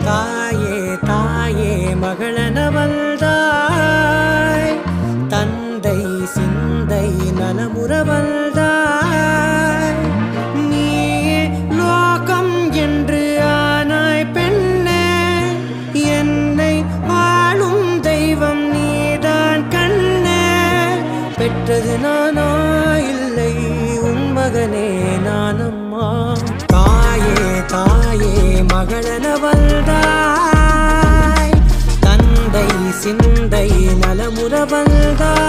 தாயே தாயே மகளென வந்தாய், தந்தை சிந்தை நலமுற வந்தாய். நீயே லோகம் என்று ஆனாய் பெண்ணே, என்னை ஆளும் தெய்வம் நீதான் கண்ணே. பெற்றது நானா இல்லை உன் மகனே நானம்மா. தாயே தாயே மகளென வந்தாய், தந்தை சிந்தை நலமுற வந்தாய்.